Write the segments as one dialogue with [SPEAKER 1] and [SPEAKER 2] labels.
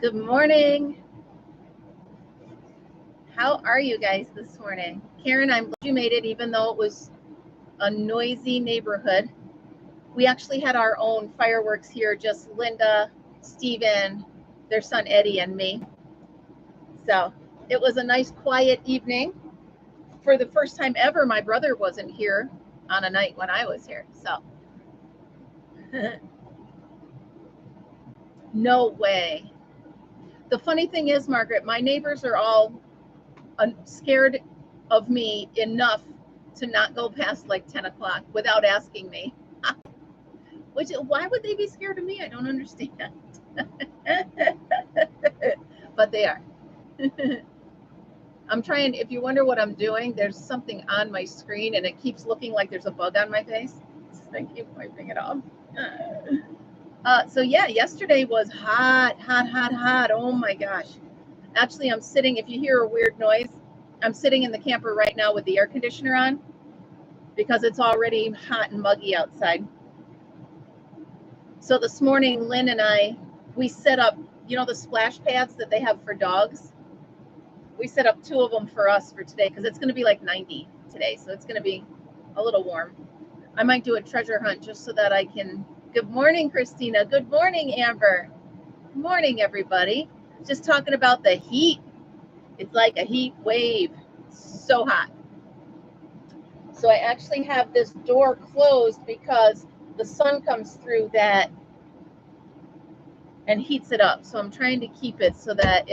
[SPEAKER 1] Good morning. How are you guys this morning? Karen, I'm glad you made it, even though it was a noisy neighborhood. We actually had our own fireworks here, just Linda, Steven, their son Eddie, and me. So it was a nice, quiet evening. For the first time ever, my brother wasn't here on a night when I was here. So no way. The funny thing is, Margaret, my neighbors are all scared of me enough to not go past like 10 o'clock without asking me. Why would they be scared of me? I don't understand. But they are. I'm trying, if you wonder what I'm doing, there's something on my screen and it keeps looking like there's a bug on my face. So I keep wiping it off. So yeah, yesterday was hot. Oh my gosh. Actually, I'm sitting, if you hear a weird noise, I'm sitting in the camper right now with the air conditioner on because it's already hot and muggy outside. So this morning, Lynn and I, we set up, you know, the splash pads that they have for dogs. We set up 2 of them for us for today because it's going to be like 90 today. So it's going to be a little warm. I might do a treasure hunt just so that I can. Good morning, Christina. Good morning, Amber. Good morning, everybody. Just talking about the heat. It's like a heat wave. It's so hot. So I actually have this door closed because the sun comes through that and heats it up. So I'm trying to keep it so that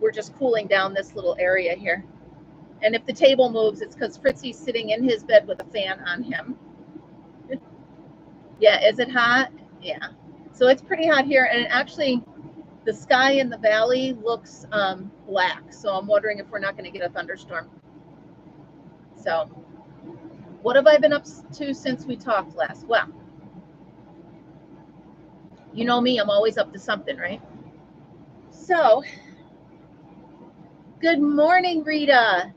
[SPEAKER 1] we're just cooling down this little area here. And if the table moves, it's because Fritzy's sitting in his bed with a fan on him. Yeah, is it hot? Yeah. So it's pretty hot here. And actually, the sky in the valley looks black. So I'm wondering if we're not going to get a thunderstorm. So what have I been up to since we talked last? Well, you know me, I'm always up to something, right? So, good morning, Rita.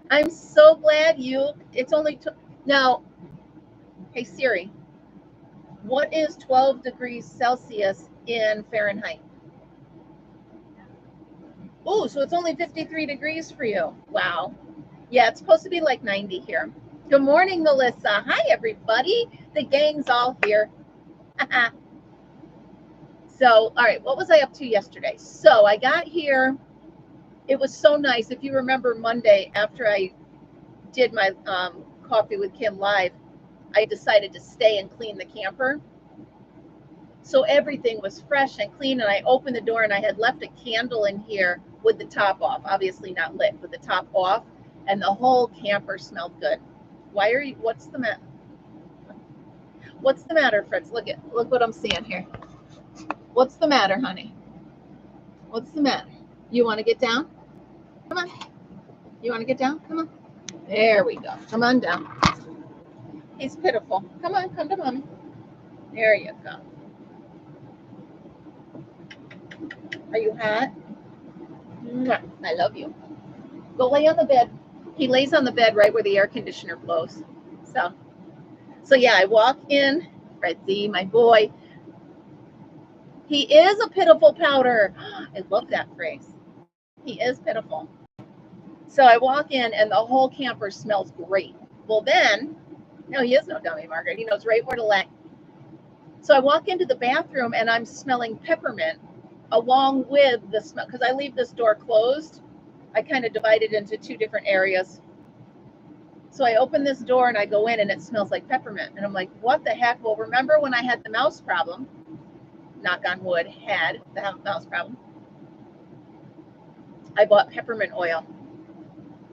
[SPEAKER 1] I'm so glad it's only, now, hey Siri, what is 12 degrees Celsius in Fahrenheit? Oh, so it's only 53 degrees for you. Wow. Yeah, it's supposed to be like 90 here. Good morning, Melissa. Hi, everybody. The gang's all here. So, all right, what was I up to yesterday? So I got here. It was so nice. If you remember Monday, after I did my Coffee with Kim live, I decided to stay and clean the camper. So everything was fresh and clean, and I opened the door and I had left a candle in here with the top off, obviously not lit, with the top off, and the whole camper smelled good. What's the matter? What's the matter, Fritz? Look what I'm seeing here. What's the matter, honey? What's the matter? You want to get down? Come on. You want to get down? Come on. There we go. Come on down. He's pitiful. Come on, come to mommy. There you go. Are you hot? I love you. Go lay on the bed. He lays on the bed right where the air conditioner blows. So yeah, I walk in. Freddy, my boy. He is a pitiful powder. I love that phrase. He is pitiful. So I walk in and the whole camper smells great. Well then, no, he is no dummy, Margaret. He knows right where to lay. So I walk into the bathroom and I'm smelling peppermint along with the smell, because I leave this door closed. I kind of divide it into 2 different areas. So I open this door and I go in and it smells like peppermint. And I'm like, what the heck? Well, remember when I had the mouse problem? Knock on wood, had the mouse problem. I bought peppermint oil.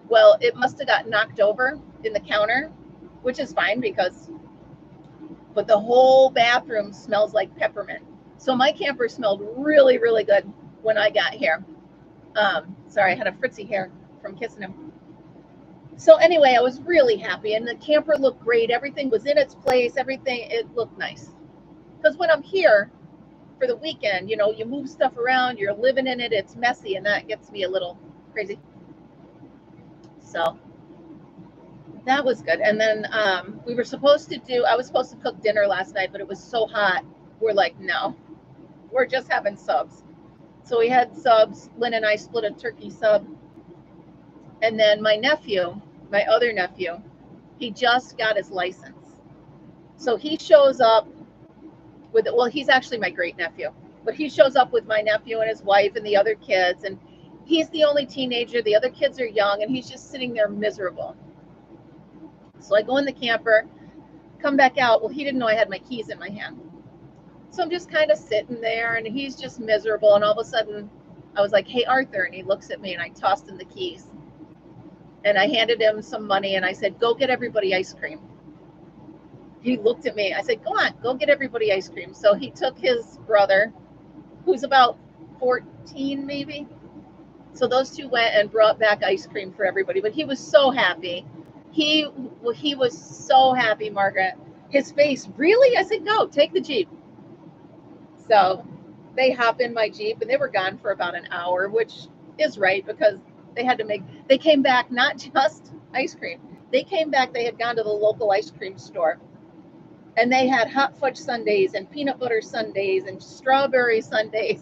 [SPEAKER 1] Well, it must have got knocked over in the counter, which is fine but the whole bathroom smells like peppermint. So my camper smelled really, really good when I got here. Sorry, I had a Fritzy hair from kissing him. So anyway, I was really happy and the camper looked great. Everything was in its place. It looked nice. Because when I'm here for the weekend, you know, you move stuff around, you're living in it, it's messy, and that gets me a little crazy. So that was good. And then I was supposed to cook dinner last night, but it was so hot. We're like, no, we're just having subs. So we had subs. Lynn and I split a turkey sub. And then my nephew, my other nephew, he just got his license. So he shows up with, well, he's actually my great nephew, but he shows up with my nephew and his wife and the other kids. And he's the only teenager. The other kids are young, and he's just sitting there miserable. So I go in the camper, come back out. Well, he didn't know I had my keys in my hand. So I'm just kind of sitting there, and he's just miserable. And all of a sudden, I was like, hey, Arthur. And he looks at me, and I tossed him the keys. And I handed him some money, and I said, go get everybody ice cream. He looked at me. I said, go on, go get everybody ice cream. So he took his brother, who's about 14 maybe. So those two went and brought back ice cream for everybody. But he was so happy. He was so happy, Margaret. His face, really? I said, go, take the Jeep. So they hop in my Jeep, and they were gone for about an hour, which is right, because they came back not just ice cream. They came back, they had gone to the local ice cream store, and they had hot fudge sundaes and peanut butter sundaes and strawberry sundaes.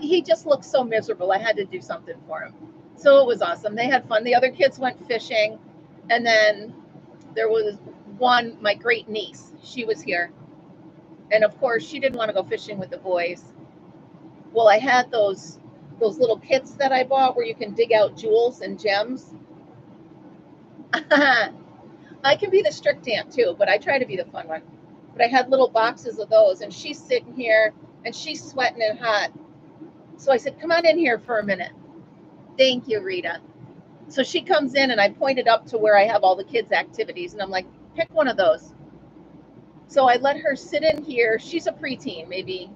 [SPEAKER 1] He just looked so miserable. I had to do something for him. So it was awesome. They had fun. The other kids went fishing. And then there was one, my great niece, she was here. And of course, she didn't want to go fishing with the boys. Well, I had those little kits that I bought where you can dig out jewels and gems. I can be the strict aunt too, but I try to be the fun one. But I had little boxes of those, and she's sitting here, and she's sweating and hot. So I said, come on in here for a minute. Thank you, Rita. So she comes in, and I pointed up to where I have all the kids' activities, and I'm like, pick one of those. So I let her sit in here. She's a preteen, maybe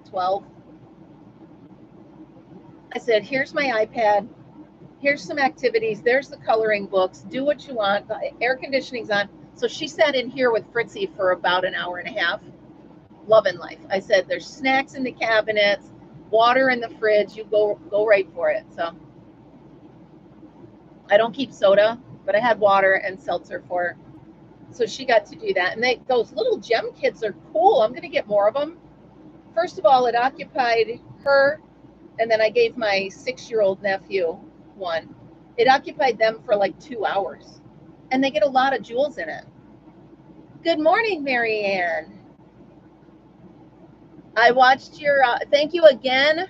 [SPEAKER 1] 12. I said, here's my iPad. Here's some activities. There's the coloring books. Do what you want. The air conditioning's on. So she sat in here with Fritzy for about an hour and a half. Loving life. I said, there's snacks in the cabinets, water in the fridge. You go right for it. So I don't keep soda, but I had water and seltzer for her. So she got to do that. And those little gem kits are cool. I'm going to get more of them. First of all, it occupied her, and then I gave my 6-year-old nephew one. It occupied them for like 2 hours, and they get a lot of jewels in it. Good morning, Marianne. I watched your, thank you again.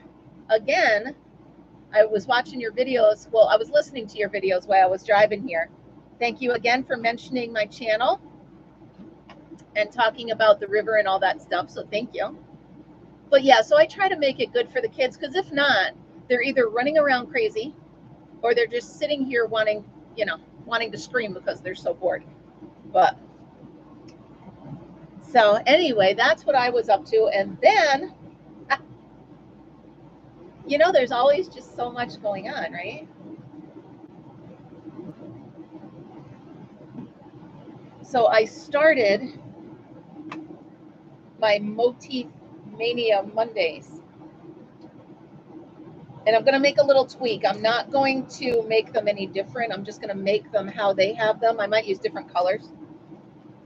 [SPEAKER 1] I was watching your videos. Well, I was listening to your videos while I was driving here. Thank you again for mentioning my channel and talking about the river and all that stuff. So thank you. But yeah, so I try to make it good for the kids, because if not, they're either running around crazy or they're just sitting here wanting to scream because they're so bored. But so anyway, that's what I was up to. And then, there's always just so much going on, right? So I started my Motif Mania Mondays. And I'm going to make a little tweak. I'm not going to make them any different. I'm just going to make them how they have them. I might use different colors,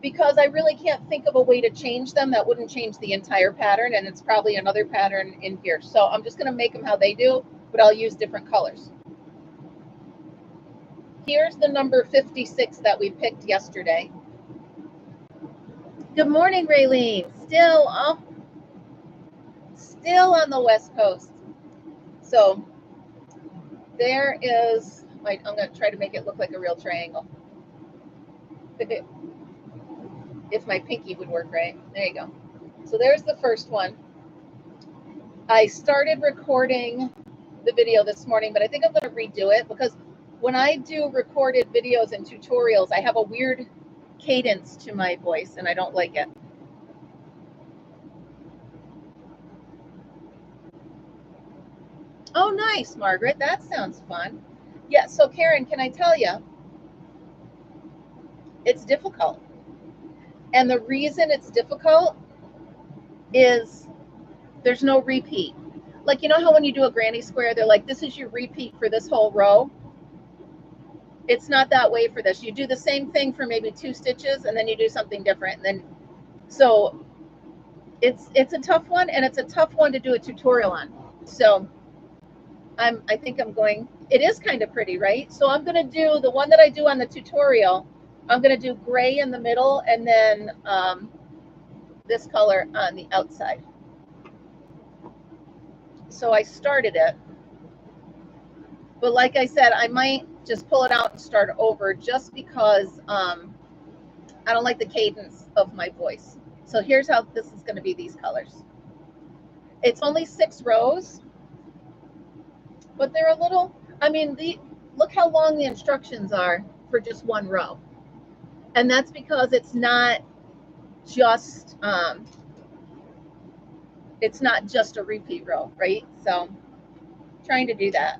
[SPEAKER 1] because I really can't think of a way to change them that wouldn't change the entire pattern, and it's probably another pattern in here. So I'm just going to make them how they do, but I'll use different colors. Here's the number 56 that we picked yesterday. Good morning, Raylene. Still on the West Coast. So there is I'm going to try to make it look like a real triangle. If my pinky would work right. There you go. So there's the first one. I started recording the video this morning, but I think I'm going to redo it, because when I do recorded videos and tutorials, I have a weird cadence to my voice, and I don't like it. Oh, nice, Margaret. That sounds fun. Yeah, so Karen, can I tell you, it's difficult. And the reason it's difficult is there's no repeat. Like, how when you do a granny square, they're like, this is your repeat for this whole row. It's not that way for this. You do the same thing for maybe 2 stitches, and then you do something different. And then, so it's a tough one, and it's a tough one to do a tutorial on. So I think I'm going, it is kind of pretty, right? So I'm going to do the one that I do on the tutorial. I'm going to do gray in the middle, and then this color on the outside. So I started it, but like I said, I might just pull it out and start over, just because I don't like the cadence of my voice. So here's how this is going to be, these colors. It's only 6 rows, but they're a little, I mean, look how long the instructions are for just 1 row. And that's because it's not just a repeat row, right? So trying to do that.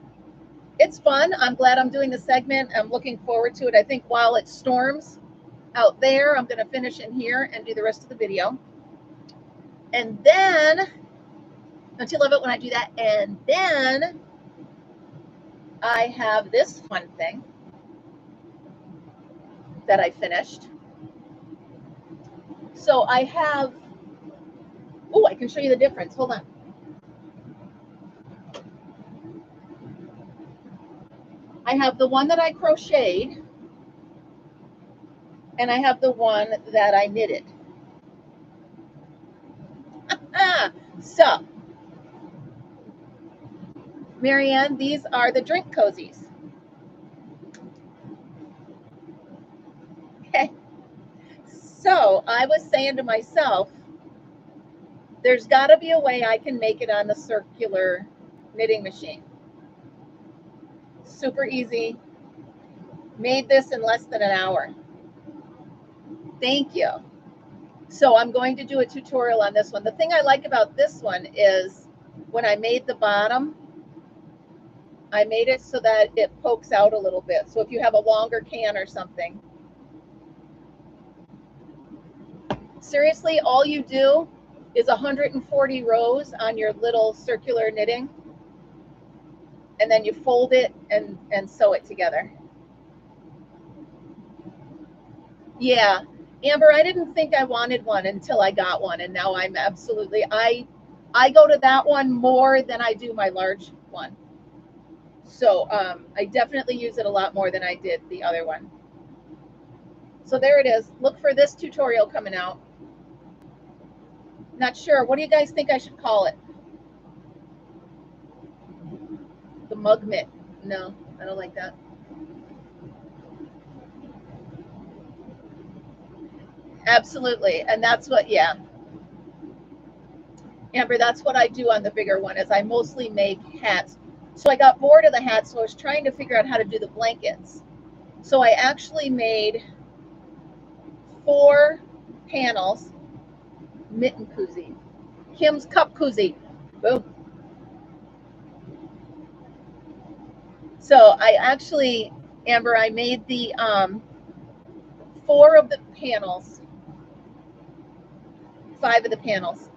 [SPEAKER 1] It's fun. I'm glad I'm doing the segment. I'm looking forward to it. I think while it storms out there, I'm going to finish in here and do the rest of the video. And then, don't you love it when I do that? And then I have this fun thing that I finished. So I have, oh, I can show you the difference. Hold on. I have the one that I crocheted, and I have the one that I knitted. So, Marianne, these are the drink cozies. Okay. So I was saying to myself, there's got to be a way I can make it on the circular knitting machine. Super easy. Made this in less than an hour. Thank you. So I'm going to do a tutorial on this one. The thing I like about this one is when I made the bottom, I made it so that it pokes out a little bit. So if you have a longer can or something. Seriously, all you do is 140 rows on your little circular knitting, and then you fold it and sew it together. Yeah, Amber, I didn't think I wanted one until I got one, and now I'm absolutely, I go to that one more than I do my large one. So I definitely use it a lot more than I did the other one. So there it is. Look for this tutorial coming out. Not sure. What do you guys think I should call it? The mug mitt. No, I don't like that. Absolutely. And that's what, yeah. Amber, that's what I do on the bigger one, is I mostly make hats. So I got bored of the hats, so I was trying to figure out how to do the blankets. So I actually made 4 panels. Mitten koozie. Kim's cup koozie. Boom. So I actually, Amber, I made the 4 of the panels, 5 of the panels.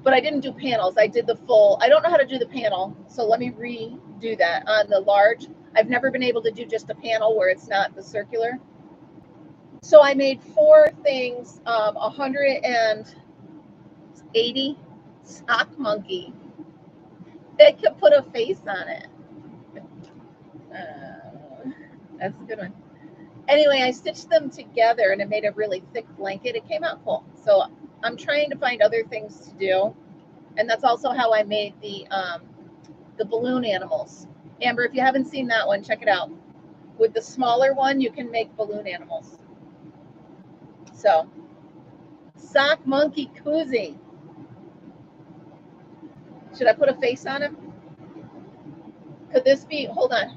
[SPEAKER 1] But I didn't do panels. I did the full. I don't know how to do the panel, so let me redo that on the large. I've never been able to do just a panel where it's not the circular. So I made 4 things, 180 sock monkey. They could put a face on it. That's a good one. Anyway, I stitched them together and it made a really thick blanket. It came out cool. So I'm trying to find other things to do. And that's also how I made the balloon animals. Amber, if you haven't seen that one, check it out. With the smaller one, you can make balloon animals. So, sock monkey koozie. Should I put a face on him? Could this be, hold on.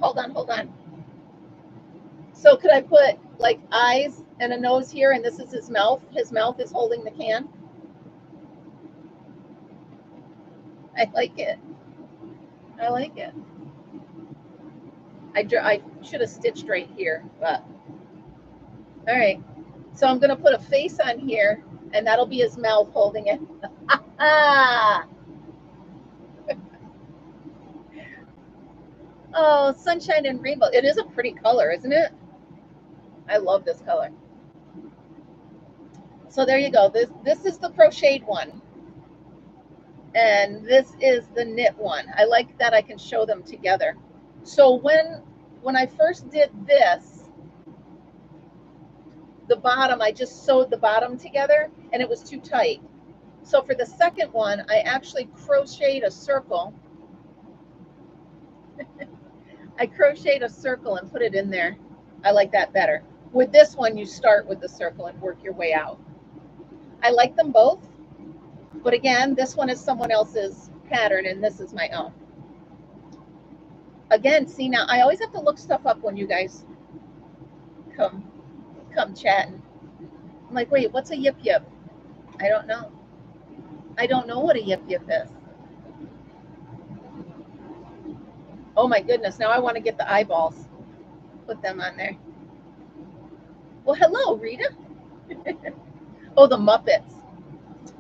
[SPEAKER 1] So could I put like eyes and a nose here, and this is his mouth? His mouth is holding the can. I like it. I like it. I should have stitched right here, but all right. So I'm gonna put a face on here, and that'll be his mouth holding it. Oh, sunshine and rainbow. It is a pretty color, isn't it? I love this color. So there you go. This is the crocheted one. And this is the knit one. I like that I can show them together. So when I first did this, the bottom, I just sewed the bottom together and it was too tight. So for the second one, I actually crocheted a circle. I crocheted a circle and put it in there. I like that better. With this one, you start with the circle and work your way out. I like them both, but again, this one is someone else's pattern and this is my own. Again, see, now I always have to look stuff up when you guys come chatting. I'm like, wait, what's a yip yip? I don't know. I don't know what a yip yip is. Oh my goodness, now I want to get the eyeballs. Put them on there. Well, hello, Rita. Oh, the Muppets.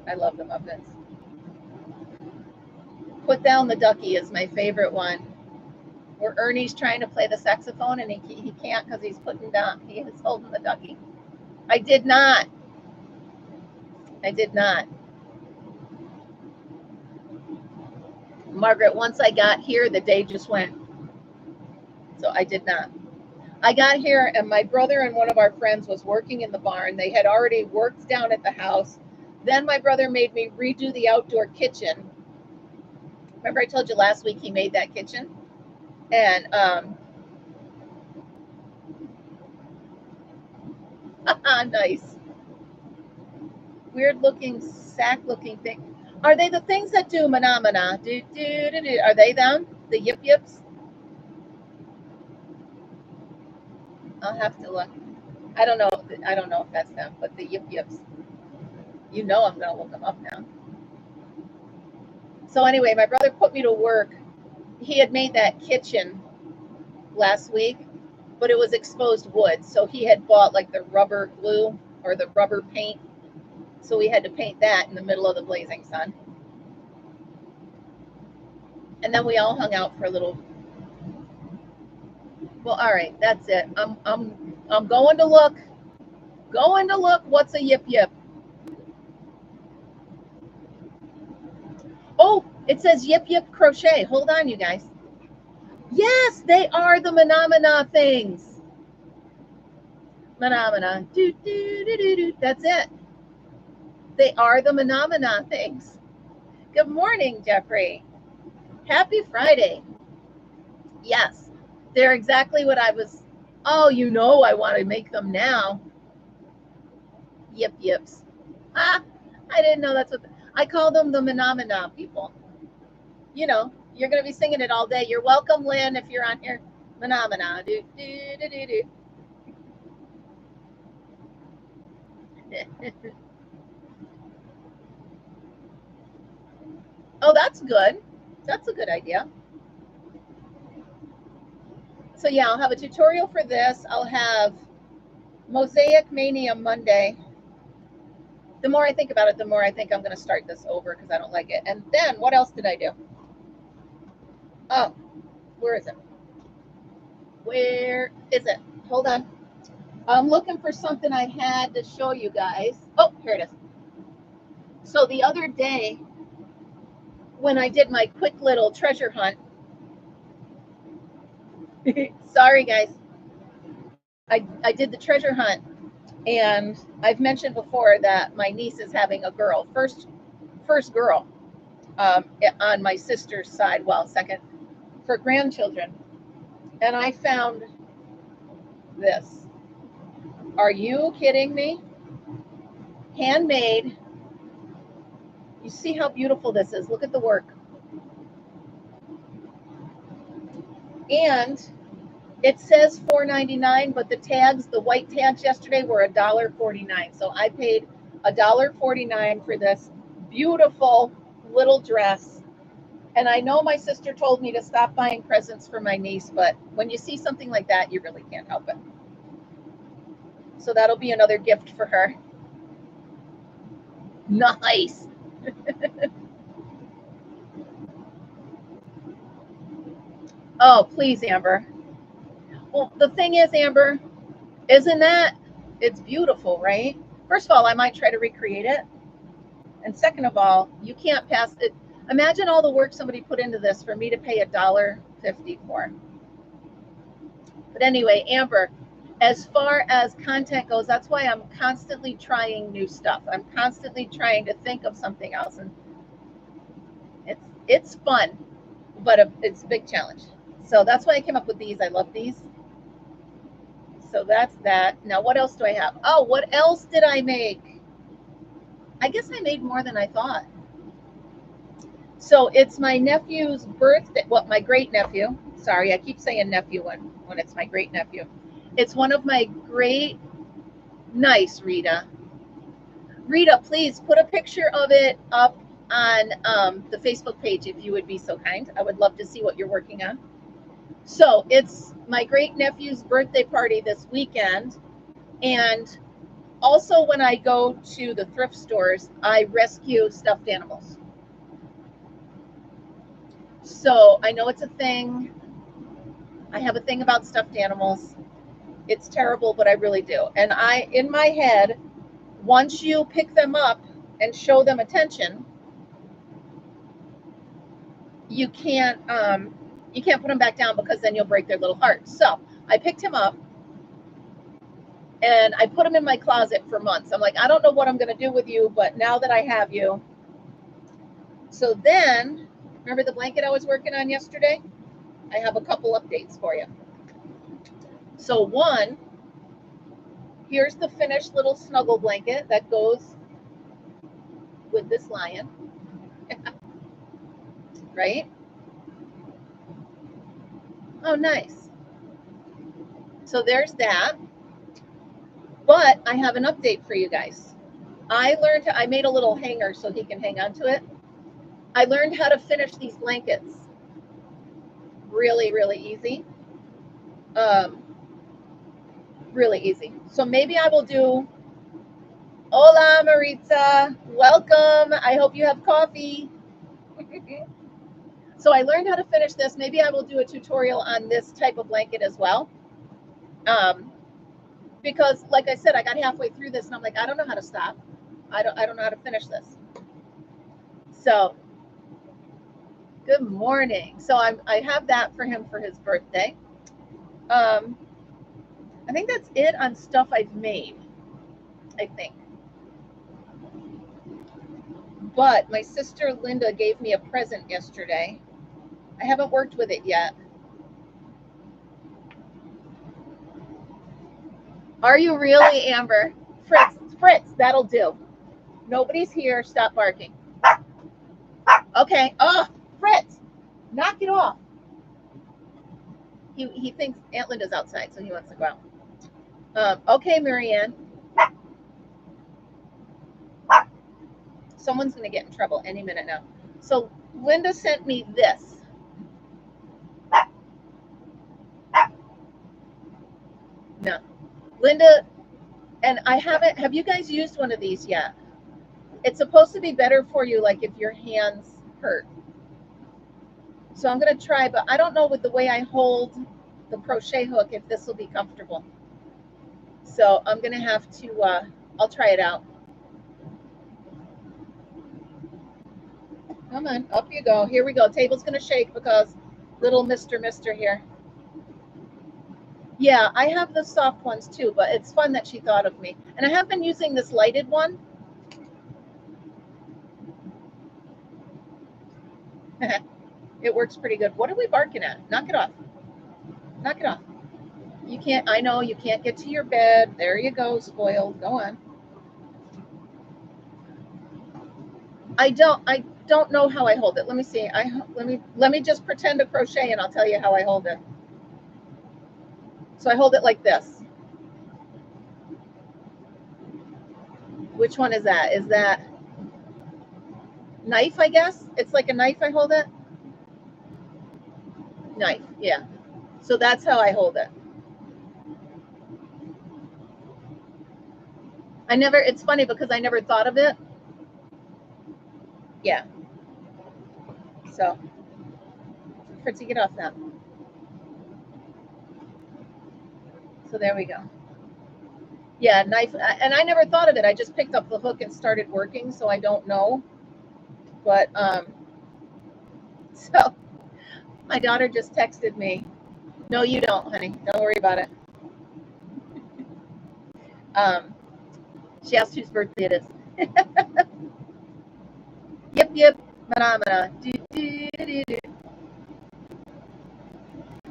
[SPEAKER 1] I love the Muppets. Put Down the Ducky is my favorite one. Where Ernie's trying to play the saxophone and he can't because he's he is holding the ducky. I did not. I did not. Margaret, once I got here, the day just went. So I did not. I got here and my brother and one of our friends was working in the barn. They had already worked down at the house. Then my brother made me redo the outdoor kitchen. Remember I told you last week he made that kitchen? And nice. Weird looking sack looking thing. Are they the things that do manamana? Are they them? The yip yips? I'll have to look. I don't know if that's them, but the yip yips. You know I'm gonna look them up now. So anyway, my brother put me to work. He had made that kitchen last week, but it was exposed wood. So he had bought like the rubber glue or the rubber paint. So we had to paint that in the middle of the blazing sun. And then we all hung out for a little. Well, all right, that's it. I'm going to look. Going to look. What's a yip yip? Oh, it says yip yip crochet. Hold on, you guys. Yes, they are the manamana things. Manamana. Do, do, do, do, do. That's it. They are the manamana things. Good morning, Jeffrey. Happy Friday. Yes, they're exactly what I was. Oh, you know I want to make them now. Yip yips. Ah, I didn't know that's what. I call them the manamana people. You know, you're going to be singing it all day. You're welcome, Lynn, if you're on here. Manamana. Do, do, do, do, do. Oh, that's good. That's a good idea. So yeah, I'll have a tutorial for this. I'll have Mosaic Mania Monday. The more I think about it, the more I think I'm going to start this over because I don't like it. And then what else did I do? Oh, where is it? Where is it? Hold on. I'm looking for something I had to show you guys. Oh, here it is. So the other day, when I did my quick little treasure hunt, sorry guys, I did the treasure hunt, and I've mentioned before that my niece is having a girl, first girl on my sister's side, well, second for grandchildren, and I found this. Are you kidding me? Handmade. You see how beautiful this is. Look at the work. And it says $4.99, but the tags, the white tags yesterday were $1.49. So I paid $1.49 for this beautiful little dress. And I know my sister told me to stop buying presents for my niece, but when you see something like that, you really can't help it. So that'll be another gift for her. Nice. Oh, please, Amber. Well, the thing is, Amber, isn't that, it's beautiful, right? First of all, I might try to recreate it. And second of all, you can't pass it. Imagine all the work somebody put into this for me to pay $1.50 for. But anyway, Amber, as far as content goes, that's why I'm constantly trying new stuff. I'm constantly trying to think of something else. And it's fun, but it's a big challenge. So that's why I came up with these. I love these. So that's that. Now, what else do I have? Oh, what else did I make? I guess I made more than I thought. So it's my nephew's birthday. Well, my great nephew. Sorry, I keep saying nephew when it's my great nephew. It's one of my great. Nice, Rita. Rita, please put a picture of it up on the Facebook page if you would be so kind. I would love to see what you're working on. So it's my great nephew's birthday party this weekend, and also when I go to the thrift stores, I rescue stuffed animals. So I know it's a thing. I have a thing about stuffed animals. It's terrible, but I really do. And in my head, once you pick them up and show them attention, you can't put them back down because then you'll break their little heart. So I picked him up and I put him in my closet for months. I'm like, I don't know what I'm going to do with you, but now that I have you. So then, remember the blanket I was working on yesterday? I have a couple updates for you. So one, here's the finished little snuggle blanket that goes with this lion. Right? Oh, nice. So there's that. But I have an update for you guys. I made a little hanger so he can hang on to it. I learned how to finish these blankets really, really easy. Really easy. So maybe I will do, hola Maritza, welcome. I hope you have coffee. So I learned how to finish this. Maybe I will do a tutorial on this type of blanket as well. Because like I said, I got halfway through this and I'm like, I don't know how to stop. I don't know how to finish this. So good morning. So I have that for him for his birthday. I think that's it on stuff I've made, I think. But my sister Linda gave me a present yesterday. I haven't worked with it yet. Are you really, Amber? Fritz, that'll do. Nobody's here. Stop barking. Okay. Oh, Fritz, knock it off. He thinks Aunt Linda's outside, so he wants to go out. Okay, Marianne. Someone's going to get in trouble any minute now. So Linda sent me this. No. Linda, and I haven't, have you guys used one of these yet? It's supposed to be better for you, like if your hands hurt. So I'm going to try, but I don't know with the way I hold the crochet hook if this will be comfortable. So I'm going to have to, I'll try it out. Come on, up you go. Here we go. Table's going to shake because little Mr. here. Yeah, I have the soft ones too, but it's fun that she thought of me. And I have been using this lighted one. It works pretty good. What are we barking at? Knock it off. Knock it off. You can't, I know, you can't get to your bed. There you go, spoiled. Go on. I don't know how I hold it. Let me see. Let me just pretend to crochet and I'll tell you how I hold it. So I hold it like this. Which one is that? Is that knife, I guess? It's like a knife I hold it? Knife, yeah. So that's how I hold it. It's funny because I never thought of it. Yeah. So, Fritzy, get off that. So there we go. Yeah, knife, and I never thought of it. I just picked up the hook and started working, so I don't know. But so my daughter just texted me. No, you don't, honey. Don't worry about it. She asked whose birthday it is. Yep. Phenomena.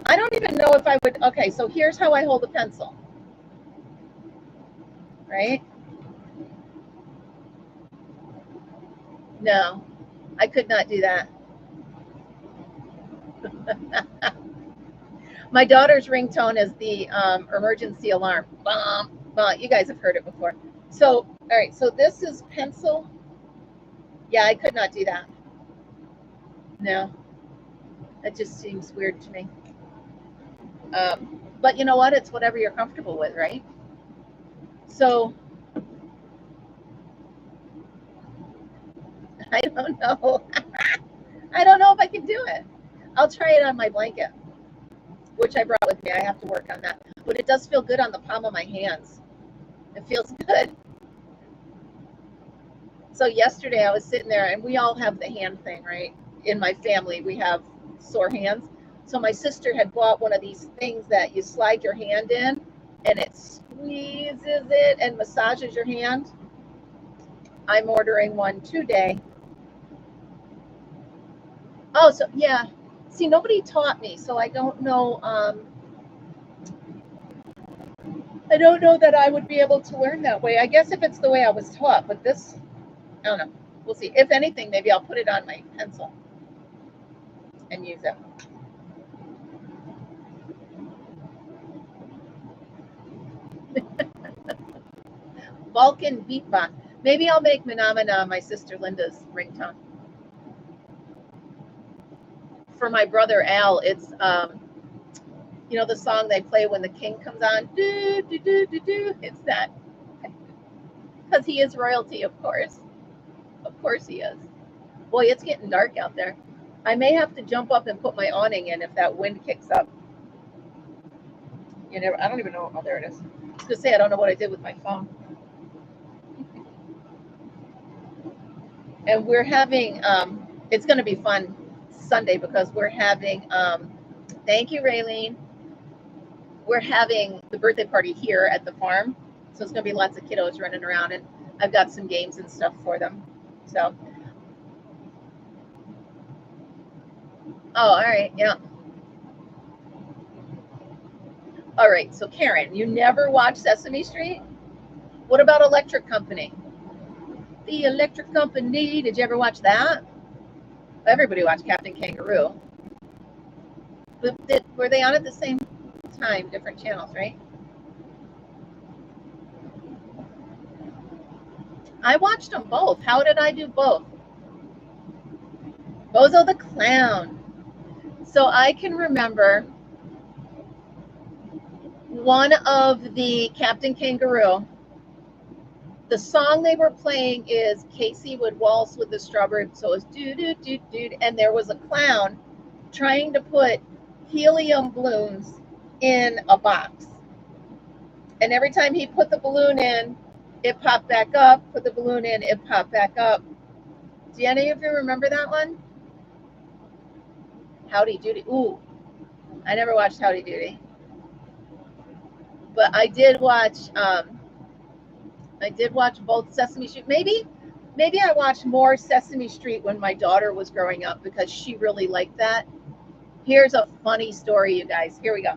[SPEAKER 1] I don't even know if I would. Okay, so here's how I hold a pencil. Right? No, I could not do that. My daughter's ringtone is the emergency alarm. Well, you guys have heard it before. So, all right, so this is pencil. Yeah, I could not do that. No, that just seems weird to me. But you know what? It's whatever you're comfortable with, right? So, I don't know. I don't know if I can do it. I'll try it on my blanket, which I brought with me. I have to work on that. But it does feel good on the palm of my hands. It feels good. So yesterday I was sitting there, and we all have the hand thing, right? In my family, we have sore hands. So my sister had bought one of these things that you slide your hand in, and it squeezes it and massages your hand. I'm ordering one today. Oh, so yeah. See, nobody taught me, so I don't know. I don't know that I would be able to learn that way. I guess if it's the way I was taught, but this, I don't know. We'll see. If anything, maybe I'll put it on my pencil and use it. Vulcan beatbox. Maybe I'll make Phenomena my sister Linda's ringtone. For my brother Al, it's you know the song they play when the king comes on. Do do do do do. It's that because he is royalty, of course. Of course he is. Boy, it's getting dark out there. I may have to jump up and put my awning in if that wind kicks up. You never. I don't even know. Oh, there it is. I was gonna say I don't know what I did with my phone. And we're having. It's going to be fun Sunday because we're having. Thank you, Raylene. We're having the birthday party here at the farm, so it's going to be lots of kiddos running around, and I've got some games and stuff for them. So. Oh, all right. Yeah. All right. So Karen, you never watched Sesame Street? What about Electric Company? The Electric Company. Did you ever watch that? Everybody watched Captain Kangaroo. But were they on at the same time? Different channels, right? I watched them both. How did I do both? Bozo the Clown. So I can remember one of the Captain Kangaroo. The song they were playing is Casey Would Waltz with the Strawberry. So it was doo doo doo doo, and there was a clown trying to put helium balloons in a box. And every time he put the balloon in, it popped back up. Put the balloon in, it popped back up. Do any of you remember that one? Howdy Doody. Ooh, I never watched Howdy Doody, but I did watch. I did watch both Sesame Street. Maybe I watched more Sesame Street when my daughter was growing up because she really liked that. Here's a funny story, you guys. Here we go.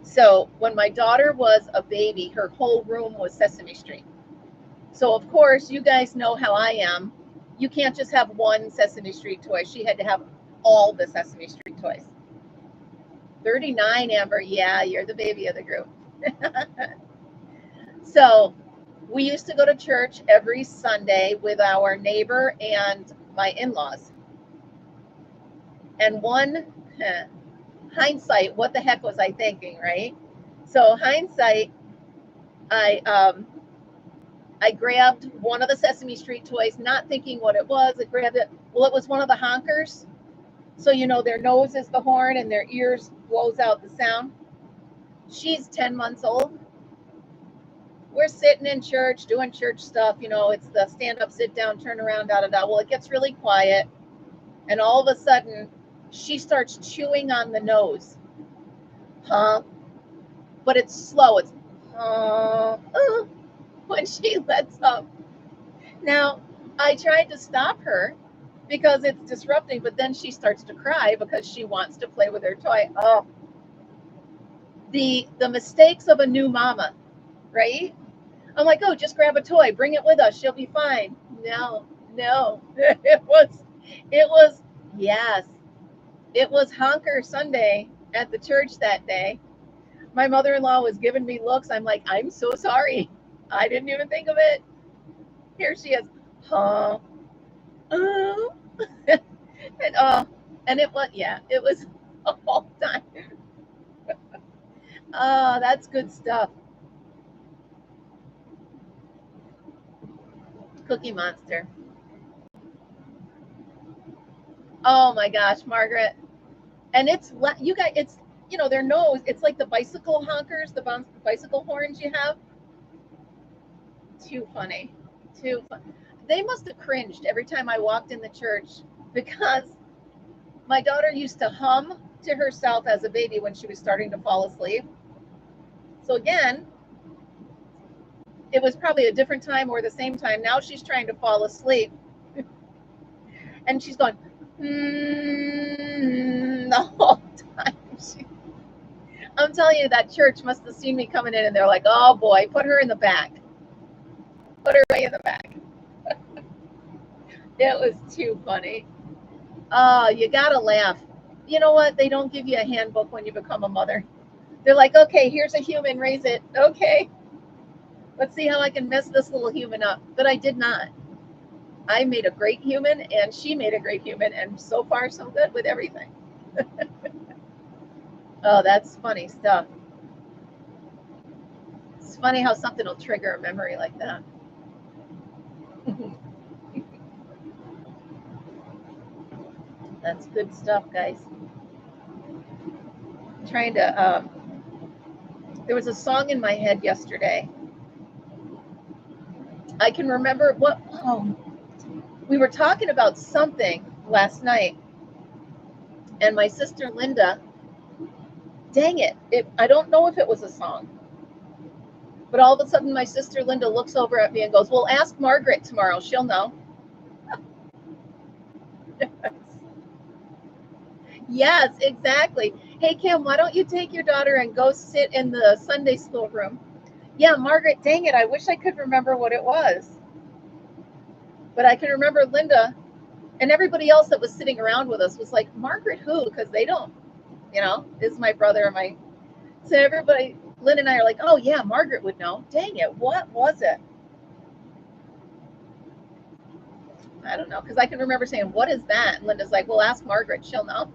[SPEAKER 1] So when my daughter was a baby, her whole room was Sesame Street. So of course, you guys know how I am. You can't just have one Sesame Street toy. She had to have all the Sesame Street toys. 39, Amber. Yeah, you're the baby of the group. So we used to go to church every Sunday with our neighbor and my in-laws. And hindsight, what the heck was I thinking, right? So hindsight, I grabbed one of the Sesame Street toys, not thinking what it was. I grabbed it. Well, it was one of the honkers. So, you know, their nose is the horn and their ears blows out the sound. She's 10 months old. we're sitting in church doing church stuff. You know, it's the stand up, sit down, turn around, da da da. Well, it gets really quiet, and all of a sudden, she starts chewing on the nose. Huh? But it's slow. It's when she lets up. Now, I tried to stop her because it's disrupting, but then she starts to cry because she wants to play with her toy. Oh, the mistakes of a new mama, right? I'm like, oh, just grab a toy, bring it with us, she'll be fine. No, it was yes, it was honker Sunday at the church that day. My mother-in-law was giving me looks. I'm like, I'm so sorry, I didn't even think of it. Here she is, huh? And it was, yeah, it was all time. Oh, that's good stuff. Cookie Monster. Oh my gosh, Margaret. And it's, you guys, it's, you know, their nose, it's like the bicycle honkers, the bicycle horns you have. Too funny. Too fun. They must have cringed every time I walked in the church because my daughter used to hum to herself as a baby when she was starting to fall asleep. So again, it was probably a different time or the same time. Now she's trying to fall asleep. And she's going, the whole time. I'm telling you, that church must have seen me coming in and they're like, oh boy, put her in the back. Put her way in the back. It was too funny. You gotta laugh. You know what? They don't give you a handbook when you become a mother. They're like, okay, here's a human, raise it. Okay. Let's see how I can mess this little human up. But I did not. I made a great human and she made a great human, and so far so good with everything. Oh, that's funny stuff. It's funny how something will trigger a memory like that. That's good stuff, guys. I'm trying to, there was a song in my head yesterday. I can remember what, we were talking about something last night, and my sister Linda, dang it, I don't know if it was a song, but all of a sudden my sister Linda looks over at me and goes, well, ask Margaret tomorrow, she'll know. Yes, exactly. Hey, Kim, why don't you take your daughter and go sit in the Sunday school room? Yeah, Margaret, dang it, I wish I could remember what it was. But I can remember Linda and everybody else that was sitting around with us was like, Margaret who? Because they don't, you know, this is my brother and my, so everybody, Lynn and I are like, oh yeah, Margaret would know. Dang it, what was it? I don't know, because I can remember saying, what is that? And Linda's like, well, ask Margaret, she'll know.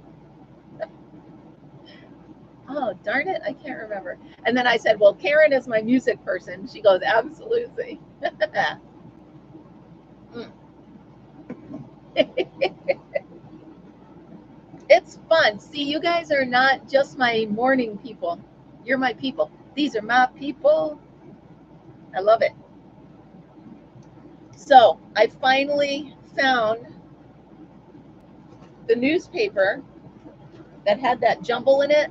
[SPEAKER 1] Oh, darn it, I can't remember. And then I said, well, Karen is my music person. She goes, absolutely. It's fun. See, you guys are not just my morning people. You're my people. These are my people. I love it. So I finally found the newspaper that had that jumble in it.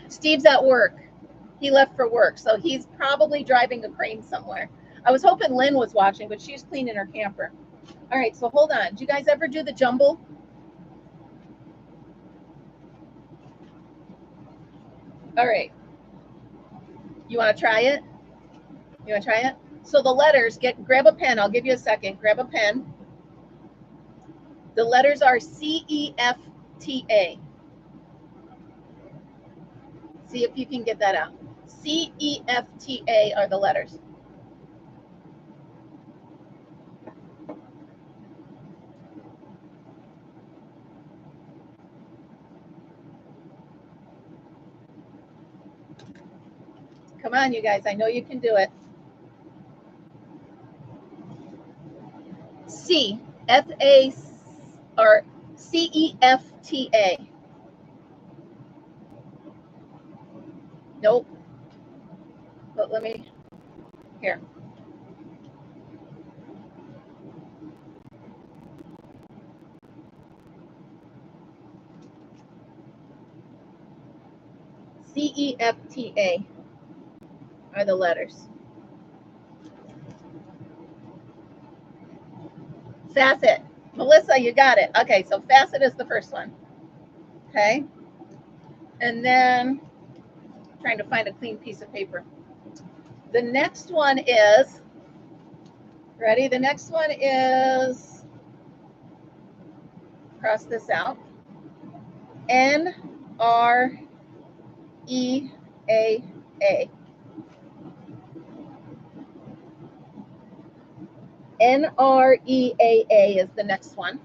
[SPEAKER 1] Steve's at work. He left for work, so he's probably driving a crane somewhere. I was hoping Lynn was watching, but she's cleaning her camper. All right, so hold on. Do you guys ever do the jumble? All right. You want to try it? You want to try it? So the letters, grab a pen. I'll give you a second. Grab a pen. The letters are CEFTA. See if you can get that out. CEFTA are the letters. Come on, you guys. I know you can do it. CFA or CEFTA. Nope. But let me, here. CEFTA are the letters. Facet. Melissa, you got it. Okay, so facet is the first one. Okay. And then I'm trying to find a clean piece of paper. The next one is, ready? The next one is, cross this out, N-R-E-A-A. N-R-E-A-A is the next one.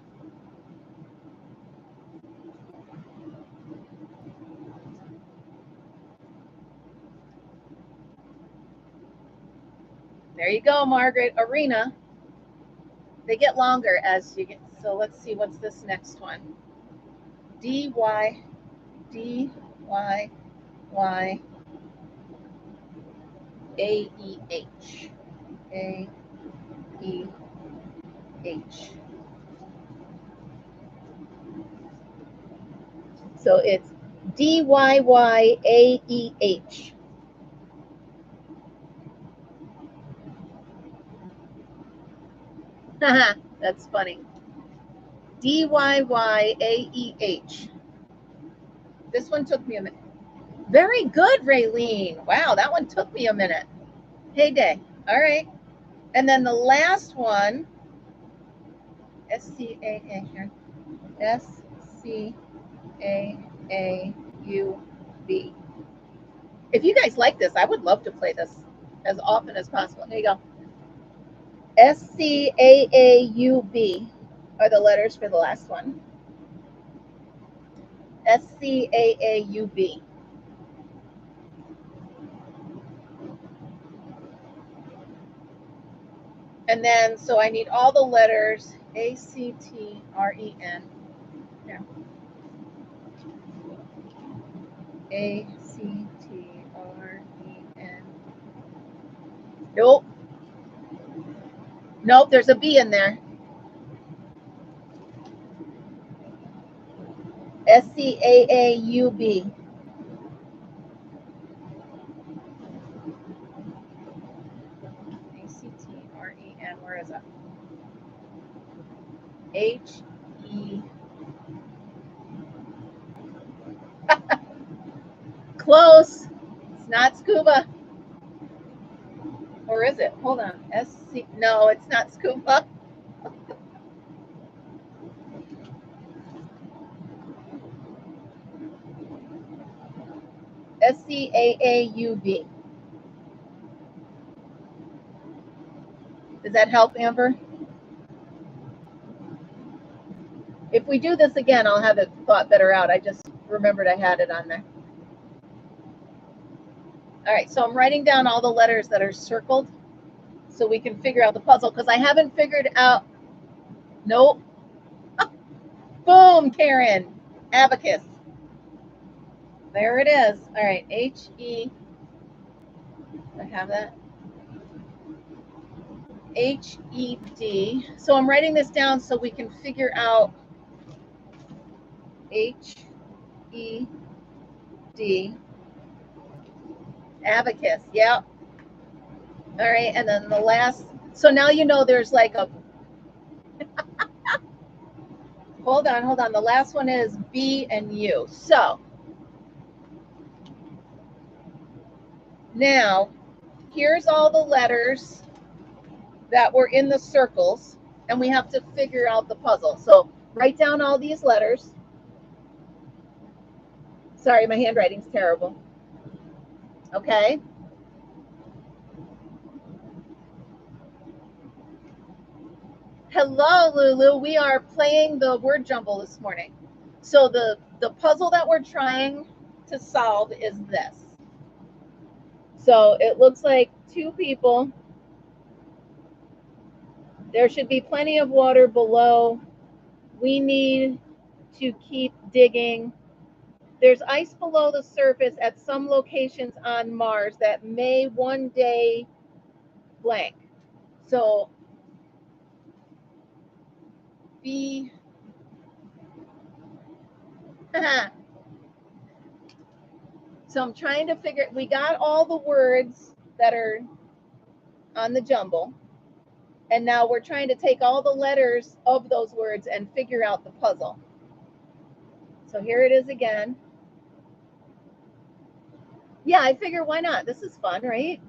[SPEAKER 1] There you go, Margaret. Arena. They get longer as you get, so let's see, what's this next one? D-Y, D-Y, Y, A-E-H. A-E-H. So it's D-Y-Y-A-E-H. That's funny. D-Y-Y-A-E-H. This one took me a minute. Very good, Raylene. Wow, that one took me a minute. Heyday. All right. And then the last one, S-C-A-A here. S-C-A-A-U-B. If you guys like this, I would love to play this as often as possible. Here you go. S-C-A-A-U-B are the letters for the last one. S-C-A-A-U-B. And then, so I need all the letters, A-C-T-R-E-N. Yeah. A-C-T-R-E-N. Nope. Nope, there's a B in there. S-C-A-A-U-B. A-C-T-R-E-N. Where is it? H-E. Close. It's not scuba. Or is it? Hold on. S-C. No, it's not scuba. S-C-A-A-U-B. Does that help, Amber? If we do this again, I'll have it thought better out. I just remembered I had it on there. All right, so I'm writing down all the letters that are circled so we can figure out the puzzle, because I haven't figured out. Nope. Boom, Karen. Abacus. There it is. All right, H-E. I have that. H-E-D. So I'm writing this down so we can figure out H-E-D. Abacus. Yep. All right, and then the last. So now you know there's like a. Hold on. The last one is B and U. So now here's all the letters that were in the circles, and we have to figure out the puzzle. So write down all these letters. Sorry, my handwriting's terrible. Okay. Hello, Lulu. We are playing the word jumble this morning. So the puzzle that we're trying to solve is this. So it looks like two people. There should be plenty of water below. We need to keep digging There's ice below the surface at some locations on Mars that may one day blank. So be so I'm trying to figure, we got all the words that are on the jumble, and now we're trying to take all the letters of those words and figure out the puzzle. So here it is again. Yeah, I figure why not? This is fun, right?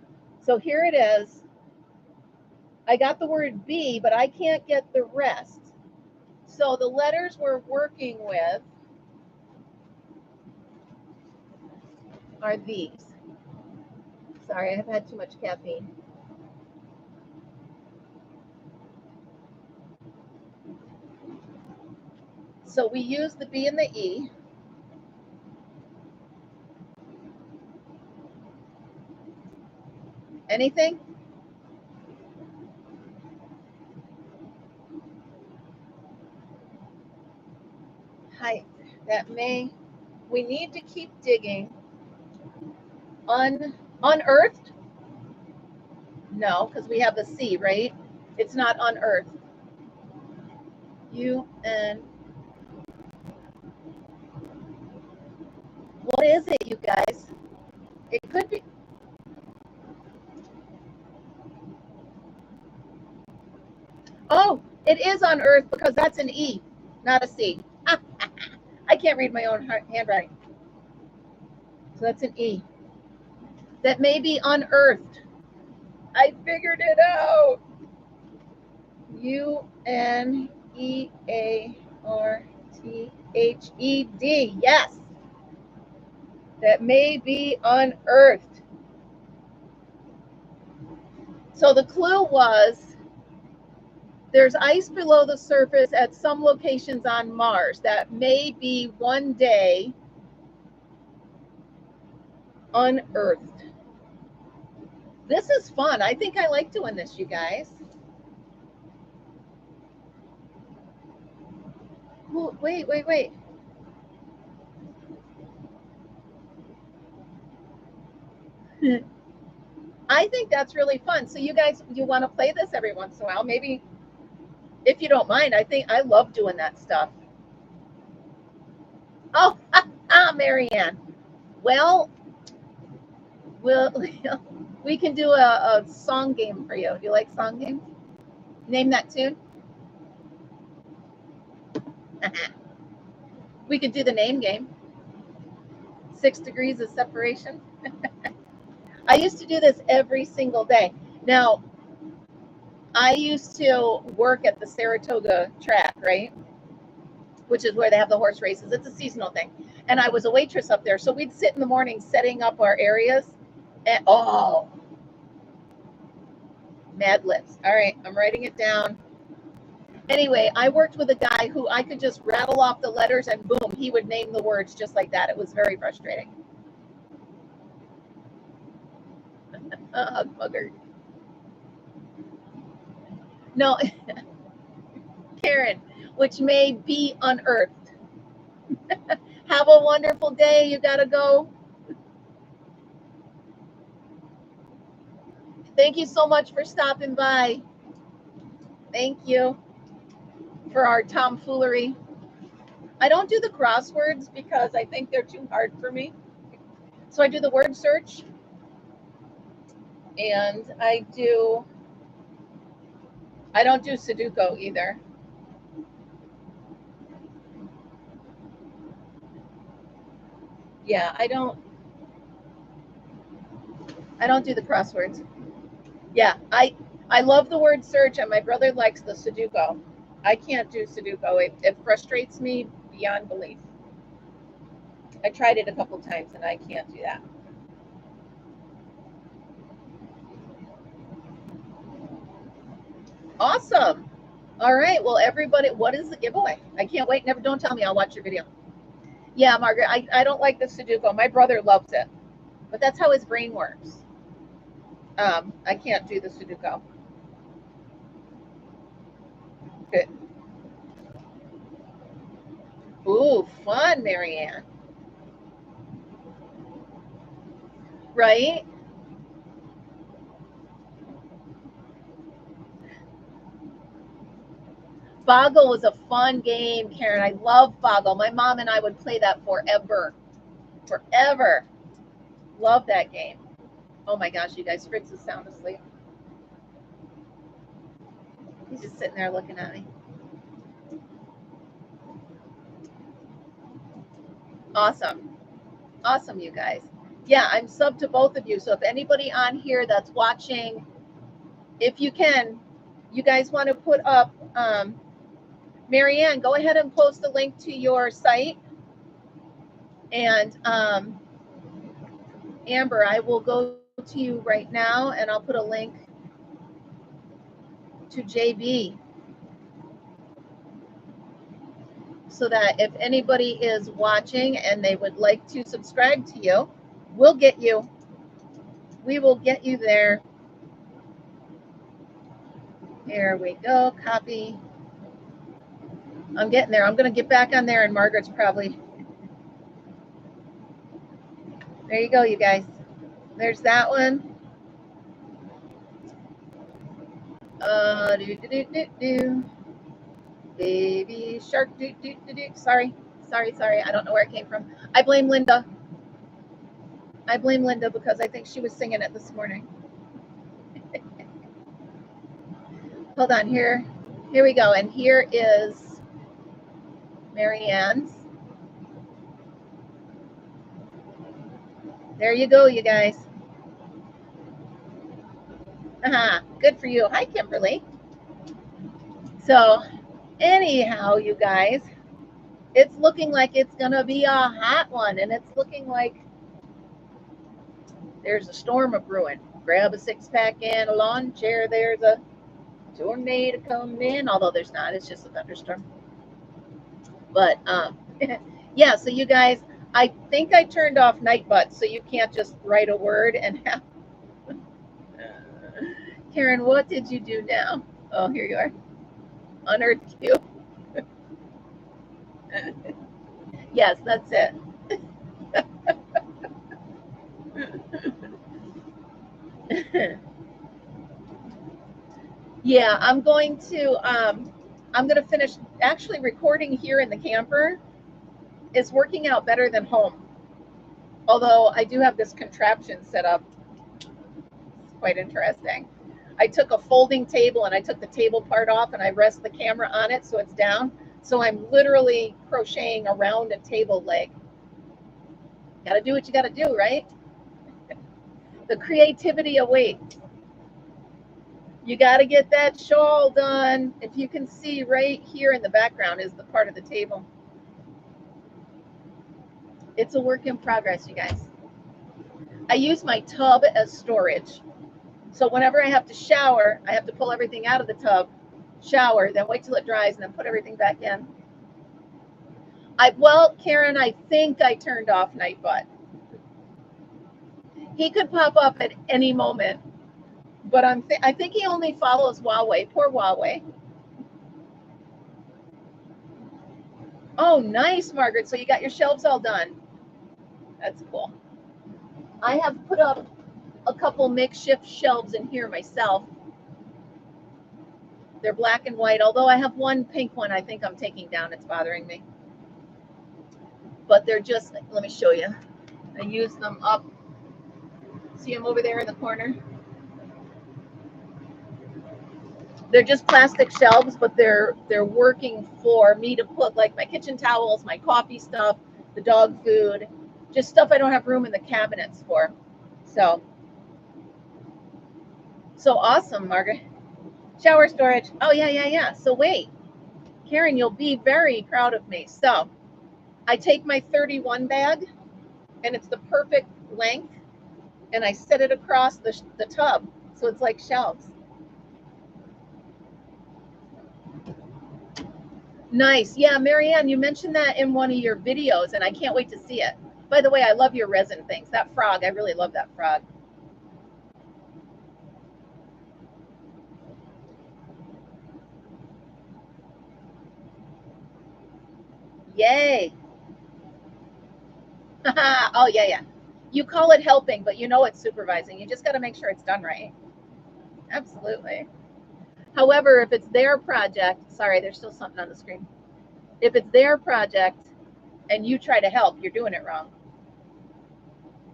[SPEAKER 1] So here it is. I got the word B, but I can't get the rest. So the letters we're working with are these. Sorry, I've had too much caffeine. So we use the B and the E. Anything? Height. That may, we need to keep digging. Unearthed? No, because we have the C, right? It's not unearthed. UN. What is it, you guys? It could be. Oh, it is unearthed because that's an E, not a C. I can't read my own handwriting. So that's an E. That may be unearthed. I figured it out. UNEARTHED. Yes. That may be unearthed. So the clue was there's ice below the surface at some locations on Mars that may be one day unearthed. This is fun. I think I like doing this, you guys. Wait. I think that's really fun. So you guys, you want to play this every once in a while? Maybe, if you don't mind. I love doing that stuff. Oh, Marianne. Well, we can do a song game for you. Do you like song games? Name that tune. We could do the name game. 6 degrees of separation. I used to do this every single day. Now, I used to work at the Saratoga track, right? Which is where they have the horse races. It's a seasonal thing. And I was a waitress up there. So we'd sit in the morning setting up our areas. And oh, Mad Libs. All right, I'm writing it down. Anyway, I worked with a guy who I could just rattle off the letters and boom, he would name the words just like that. It was very frustrating. Bugger. No, Karen, which may be unearthed. Have a wonderful day. You got to go. Thank you so much for stopping by. Thank you for our tomfoolery. I don't do the crosswords because I think they're too hard for me. So I do the word search, and I don't do Sudoku either. Yeah, I don't do the crosswords. Yeah, I love the word search, and my brother likes the Sudoku. I can't do Sudoku. It frustrates me beyond belief. I tried it a couple times, and I can't do that. Awesome. All right. Well, everybody, what is the giveaway? I can't wait. Don't tell me. I'll watch your video. Yeah, Margaret, I don't like the Sudoku. My brother loves it, but that's how his brain works. I can't do the Sudoku. Good. Ooh, fun, Marianne. right? Boggle was a fun game, Karen. I love Boggle. My mom and I would play that forever. Forever. Love that game. Oh my gosh, you guys, Fritz is sound asleep. He's just sitting there looking at me. Awesome. Awesome, you guys. Yeah, I'm sub to both of you. So if anybody on here that's watching, if you can, you guys want to put up, Marianne, go ahead and post a link to your site. And Amber, I will go to you right now and I'll put a link to JB so that if anybody is watching and they would like to subscribe to you, we'll get you. We will get you there. Here we go. Copy. I'm getting there. I'm going to get back on there and Margaret's probably. There you go, you guys. There's that one. Baby shark. Sorry. I don't know where it came from. I blame Linda. Because I think she was singing it this morning. Hold on here. Here we go. And here is Marianne's. There you go, you guys. Good for you. Hi, Kimberly. So anyhow, you guys, it's looking like it's going to be a hot one. And it's looking like there's a storm a brewing. Grab a 6-pack and a lawn chair. There's a tornado coming in. Although there's not. It's just a thunderstorm. But yeah, so you guys, I think I turned off Nightbot so you can't just write a word and have. Karen, what did you do now? Oh, here you are. Unearthed you. Yes, that's it. Yeah, I'm going to finish actually recording here in the camper. Is working out better than home. Although I do have this contraption set up. It's quite interesting. I took a folding table and I took the table part off and I rest the camera on it so it's down. So I'm literally crocheting around a table leg. Got to do what you got to do, right? The creativity awaits. You got to get that shawl done. If you can see right here in the background is the part of the table. It's a work in progress, you guys. I use my tub as storage. So whenever I have to shower, I have to pull everything out of the tub, shower, then wait till it dries, and then put everything back in. Well, Karen, I think I turned off Nightbot. He could pop up at any moment, but I think he only follows Huawei. Poor Huawei. Oh, nice, Margaret. So you got your shelves all done. That's cool. I have put up a couple makeshift shelves in here myself. They're black and white, although I have one pink one I think I'm taking down. It's bothering me. But they're just, let me show you. I use them up. See them over there in the corner? They're just plastic shelves, but they're working for me to put like my kitchen towels, my coffee stuff, the dog food, just stuff I don't have room in the cabinets for. So awesome, Margaret. Shower storage. Oh, yeah. So wait, Karen, you'll be very proud of me. So I take my 31 bag, and it's the perfect length, and I set it across the tub, so it's like shelves. Nice. Yeah, Marianne, you mentioned that in one of your videos, and I can't wait to see it. By the way, I love your resin things. That frog, I really love that frog. Yay. Oh, yeah. You call it helping, but you know it's supervising. You just got to make sure it's done right. Absolutely. However, if it's their project, sorry, there's still something on the screen. If it's their project and you try to help, you're doing it wrong.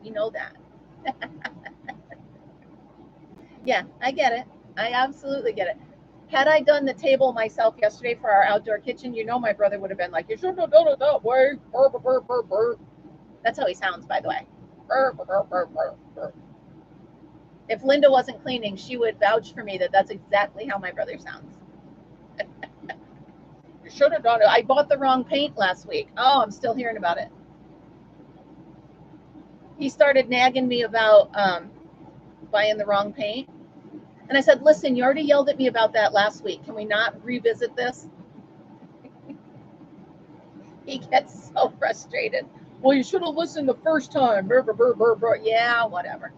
[SPEAKER 1] You know that. Yeah, I get it. I absolutely get it. Had I done the table myself yesterday for our outdoor kitchen, you know my brother would have been like, you shouldn't have done it that way. Burr, burr, burr, burr. That's how he sounds, by the way. Burr, burr, burr, burr, burr. If Linda wasn't cleaning, she would vouch for me that that's exactly how my brother sounds. You should have done it. I bought the wrong paint last week. Oh, I'm still hearing about it. He started nagging me about buying the wrong paint. And I said, listen, you already yelled at me about that last week. Can we not revisit this? He gets so frustrated. Well, you should have listened the first time. Burr, burr, burr, burr, burr. Yeah, whatever.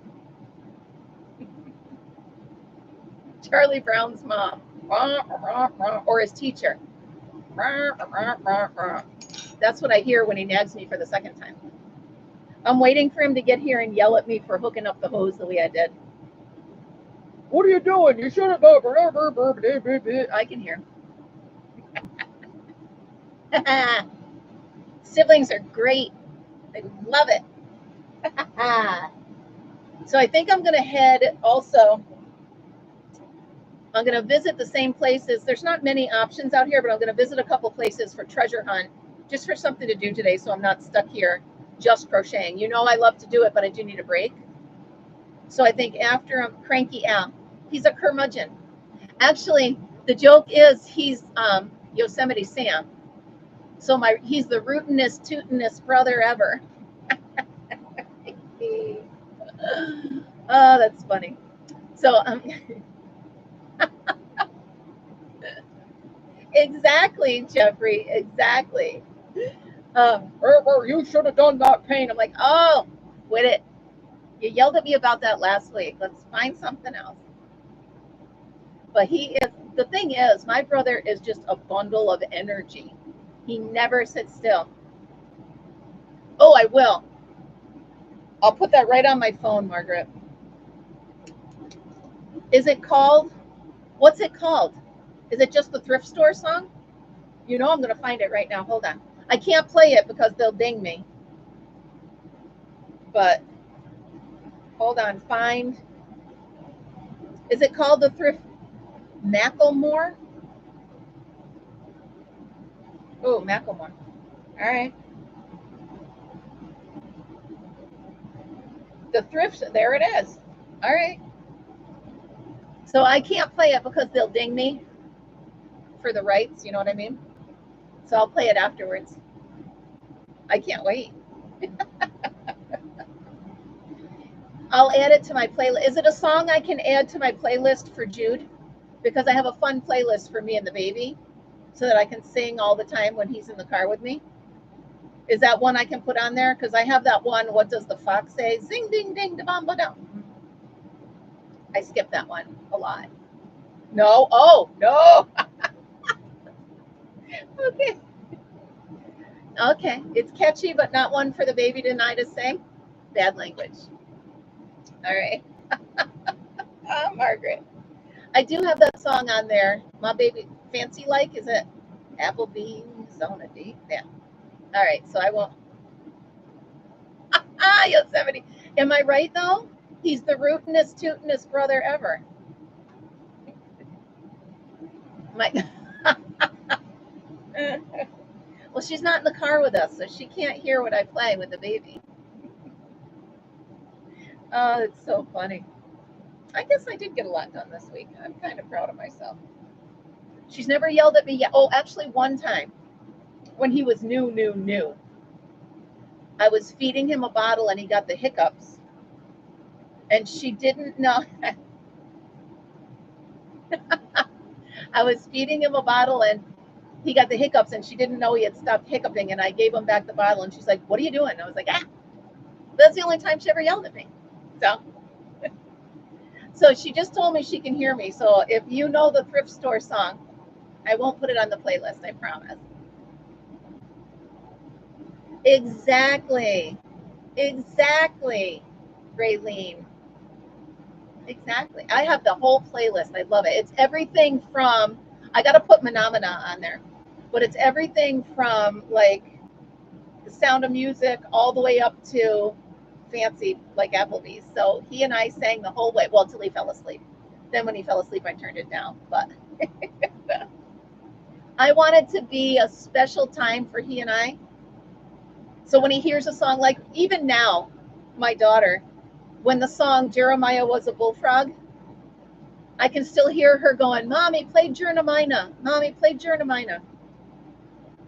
[SPEAKER 1] Charlie Brown's mom. Or his teacher. That's what I hear when he nags me for the second time. I'm waiting for him to get here and yell at me for hooking up the hose the way I did. What are you doing? You should have. I can hear. Siblings are great. I love it. So I think I'm going to head also. I'm going to visit the same places. There's not many options out here, but I'm going to visit a couple places for treasure hunt, just for something to do today so I'm not stuck here just crocheting. You know I love to do it, but I do need a break. So I think after I'm Cranky Al, he's a curmudgeon. Actually, the joke is he's Yosemite Sam. So he's the rootinest, tootinest brother ever. Oh, that's funny. So exactly, Jeffrey, exactly. You should have done that paint. I'm like, oh, quit it. You yelled at me about that last week. Let's find something else. But the thing is, my brother is just a bundle of energy. He never sits still. Oh, I will. I'll put that right on my phone, Margaret. Is it called, what's it called? Is it just the thrift store song? You know I'm going to find it right now. Hold on. I can't play it because they'll ding me. But hold on. Find. Is it called the thrift Macklemore? Oh, Macklemore. All right. The thrift. There it is. All right. So I can't play it because they'll ding me for the rights. You know what I mean? So I'll play it afterwards. I can't wait. I'll add it to my playlist. Is it a song I can add to my playlist for Jude? Because I have a fun playlist for me and the baby so that I can sing all the time when he's in the car with me. Is that one I can put on there? Because I have that one, what does the fox say? Zing, ding, ding, da, bum, ba, dum. I skip that one a lot. No. Oh, no. Okay. Okay. It's catchy, but not one for the baby tonight to sing. Bad language. All right. Oh, Margaret. I do have that song on there. My baby, Fancy Like, is it? Applebee's on a date. Yeah. All right. So I won't. Yosemite. Am I right, though? He's the rootinest, tootinest brother ever. My. Well, she's not in the car with us, so she can't hear what I play with the baby. Oh, it's so funny. I guess I did get a lot done this week. I'm kind of proud of myself. She's never yelled at me yet. Oh, actually, one time when he was new, I was feeding him a bottle and he got the hiccups. And she didn't know. I was feeding him a bottle and he got the hiccups and she didn't know he had stopped hiccuping. And I gave him back the bottle and she's like, what are you doing? And I was like, that's the only time she ever yelled at me. So she just told me she can hear me. So if you know the thrift store song, I won't put it on the playlist, I promise. Exactly. Exactly, Raylene. Exactly. I have the whole playlist. I love it. It's everything from, I got to put Phenomena on there, but it's everything from like The Sound of Music all the way up to fancy like Applebee's. So he and I sang the whole way, well, till he fell asleep. Then when he fell asleep, I turned it down. But I want it to be a special time for he and I. So when he hears a song, like even now, my daughter, when the song Jeremiah Was a Bullfrog, I can still hear her going, Mommy, play Jeremiah. Mommy, play Jeremiah.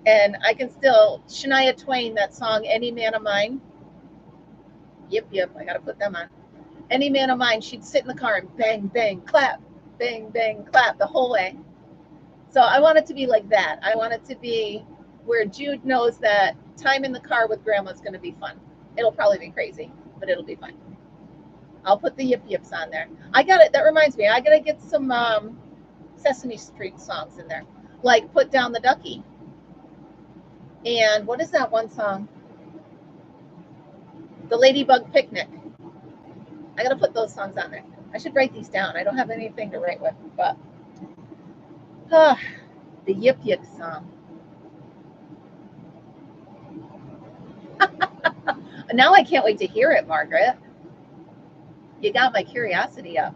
[SPEAKER 1] And I can still, Shania Twain, that song, Any Man of Mine. Yep, I got to put them on. Any Man of Mine, she'd sit in the car and bang, bang, clap, bang, bang, clap the whole way. So I want it to be like that. I want it to be where Jude knows that time in the car with Grandma is going to be fun. It'll probably be crazy, but it'll be fun. I'll put the Yip Yips on there. I got it. That reminds me, I got to get some Sesame Street songs in there, like Put Down the Ducky. And what is that one song? The Ladybug Picnic. I got to put those songs on there. I should write these down. I don't have anything to write with, but the Yip Yip song. Now I can't wait to hear it, Margaret. You got my curiosity up.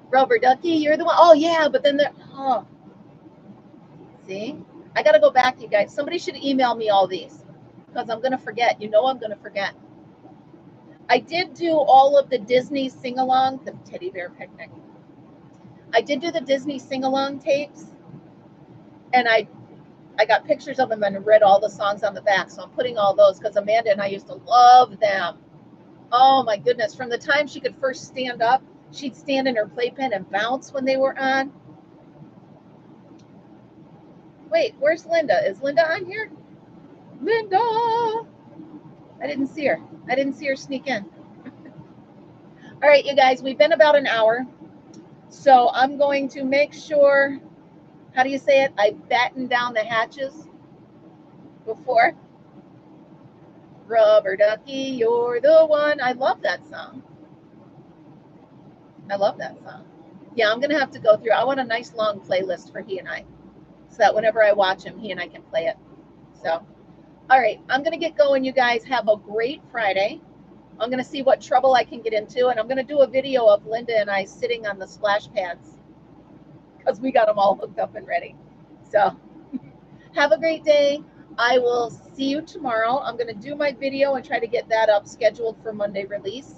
[SPEAKER 1] Rubber Ducky, you're the one. Oh, yeah, but then see? I got to go back, you guys. Somebody should email me all these because I'm going to forget. You know I'm going to forget. I did do all of the Disney sing-along, the Teddy Bear Picnic. I did do the Disney sing-along tapes, and I got pictures of them and read all the songs on the back. So I'm putting all those because Amanda and I used to love them. Oh, my goodness. From the time she could first stand up, she'd stand in her playpen and bounce when they were on. Wait, where's Linda? Is Linda on here? Linda! I didn't see her. I didn't see her sneak in. All right, you guys, we've been about an hour. So I'm going to make sure, how do you say it? I batten down the hatches before. Rubber Ducky, you're the one. I love that song. I love that song. Yeah, I'm going to have to go through. I want a nice long playlist for he and I so that whenever I watch him, he and I can play it. So, all right, I'm going to get going, you guys. Have a great Friday. I'm going to see what trouble I can get into, and I'm going to do a video of Linda and I sitting on the splash pads because we got them all hooked up and ready. So have a great day. I will see you tomorrow. I'm going to do my video and try to get that up scheduled for Monday release.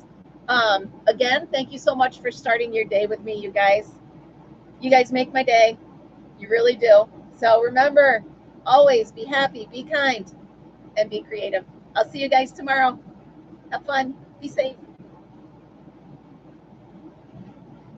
[SPEAKER 1] Again, thank you so much for starting your day with me, you guys. You guys make my day. You really do. So remember, always be happy, be kind, and be creative. I'll see you guys tomorrow. Have fun. Be safe.